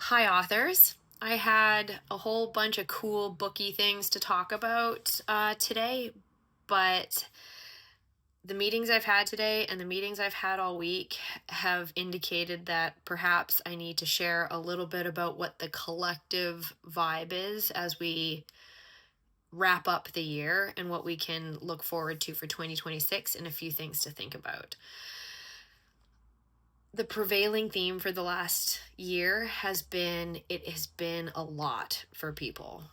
Hi, authors. I had a whole bunch of cool booky things to talk about today, but the meetings I've had today and the meetings I've had all week have indicated that perhaps I need to share a little bit about what the collective vibe is as we wrap up the year and what we can look forward to for 2026 and a few things to think about. The prevailing theme for the last year has been it has been a lot for people.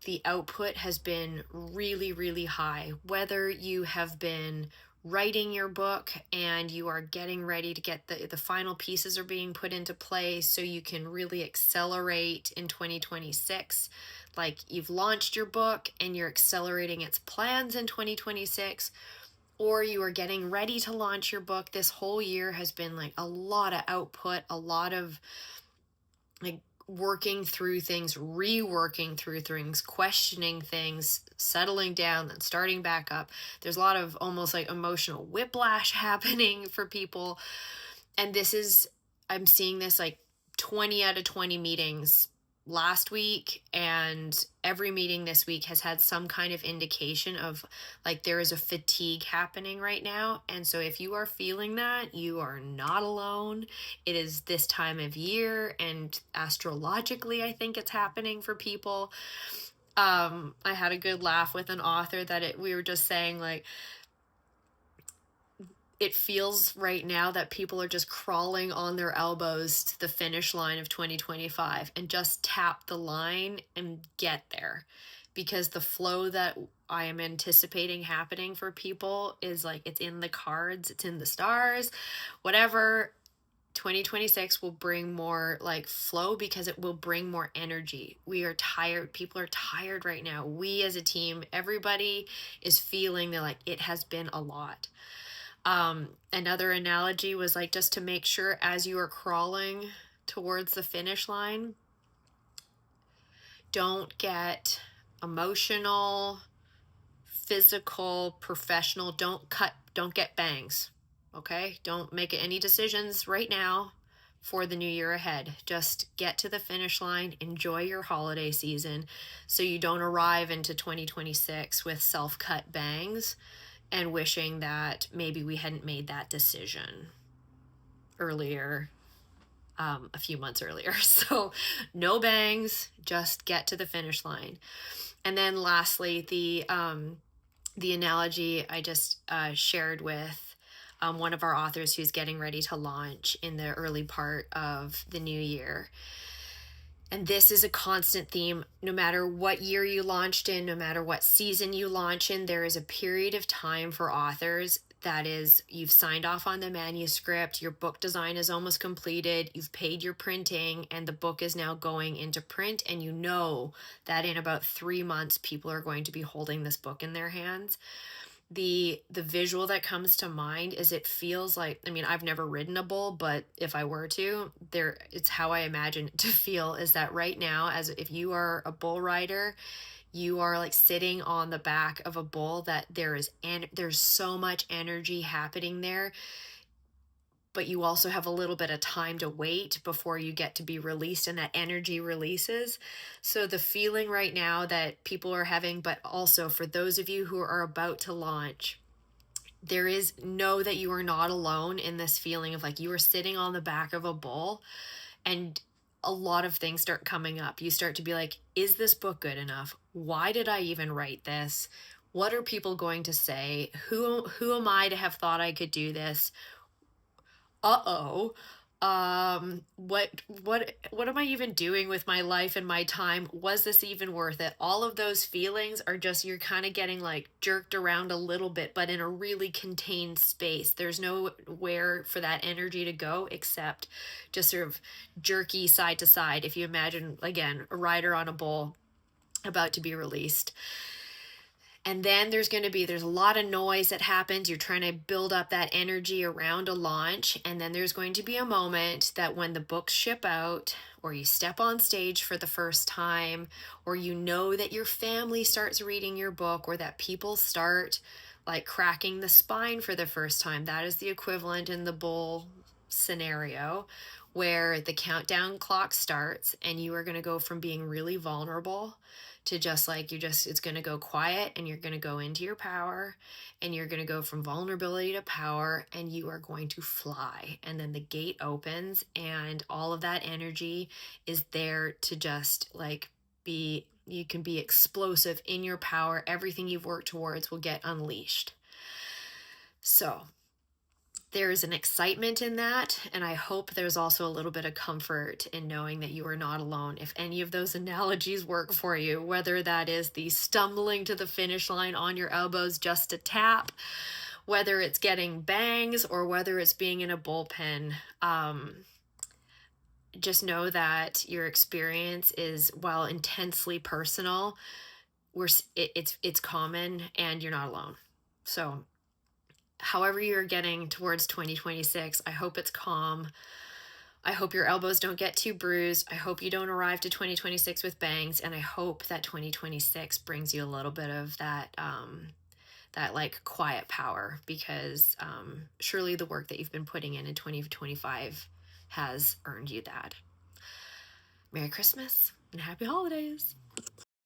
The output has been really, really high. Whether you have been writing your book and you are getting ready to get the final pieces are being put into place so you can really accelerate in 2026, like you've launched your book and you're accelerating its plans in 2026, or you are getting ready to launch your book. This whole year has been like a lot of output, a lot of like working through things, reworking through things, questioning things, settling down, then starting back up. There's a lot of almost like emotional whiplash happening for people. And I'm seeing this like 20 out of 20 meetings last week, and every meeting this week has had some kind of indication of like there is a fatigue happening right now. And so if you are feeling that, you are not alone. It is this time of year, and astrologically I think it's happening for people. I had a good laugh with an author that we were just saying like it feels right now that people are just crawling on their elbows to the finish line of 2025 and just tap the line and get there, because the flow that I am anticipating happening for people is like it's in the cards, it's in the stars, whatever. 2026 will bring more like flow because it will bring more energy. We are tired. People are tired right now. We as a team, everybody is feeling that like it has been a lot. Another analogy was like just to make sure as you are crawling towards the finish line, don't get emotional, physical, professional. Don't get bangs. Okay? Don't make any decisions right now for the new year ahead. Just get to the finish line, enjoy your holiday season so you don't arrive into 2026 with self-cut bangs and wishing that maybe we hadn't made that decision earlier, a few months earlier. So no bangs, just get to the finish line. And then lastly, the analogy I just shared with one of our authors who's getting ready to launch in the early part of the new year. And this is a constant theme. No matter what year you launched in, no matter what season you launch in, there is a period of time for authors that is, you've signed off on the manuscript, your book design is almost completed, you've paid your printing, and the book is now going into print. And you know that in about 3 months, people are going to be holding this book in their hands. The visual that comes to mind is it feels like, I mean, I've never ridden a bull, but if I were to, it's how I imagine it to feel, is that right now, as if you are a bull rider, you are like sitting on the back of a bull, that there's so much energy happening there, but you also have a little bit of time to wait before you get to be released and that energy releases. So the feeling right now that people are having, but also for those of you who are about to launch, know that you are not alone in this feeling of like you are sitting on the back of a bull, and a lot of things start coming up. You start to be like, is this book good enough? Why did I even write this? What are people going to say? Who am I to have thought I could do this? Uh-oh. What am I even doing with my life and my time? Was this even worth it? All of those feelings are just, you're kind of getting like jerked around a little bit, but in a really contained space. There's nowhere for that energy to go except just sort of jerky side to side. If you imagine, again, a rider on a bull about to be released. And then there's a lot of noise that happens. You're trying to build up that energy around a launch. And then there's going to be a moment that when the books ship out, or you step on stage for the first time, or you know that your family starts reading your book, or that people start like cracking the spine for the first time. That is the equivalent in the bull scenario where the countdown clock starts and you are going to go from being really vulnerable to just like it's going to go quiet, and you're going to go into your power, and you're going to go from vulnerability to power, and you are going to fly. And then the gate opens and all of that energy is there to just like be, you can be explosive in your power. Everything you've worked towards will get unleashed. So there's an excitement in that, and I hope there's also a little bit of comfort in knowing that you are not alone. If any of those analogies work for you, whether that is the stumbling to the finish line on your elbows just to tap, whether it's getting bangs, or whether it's being in a bullpen, just know that your experience is, while intensely personal, it's common, and you're not alone. So however you're getting towards 2026, I hope it's calm. I hope your elbows don't get too bruised. I hope you don't arrive to 2026 with bangs. And I hope that 2026 brings you a little bit of that, that like quiet power, because surely the work that you've been putting in 2025 has earned you that. Merry Christmas and happy holidays.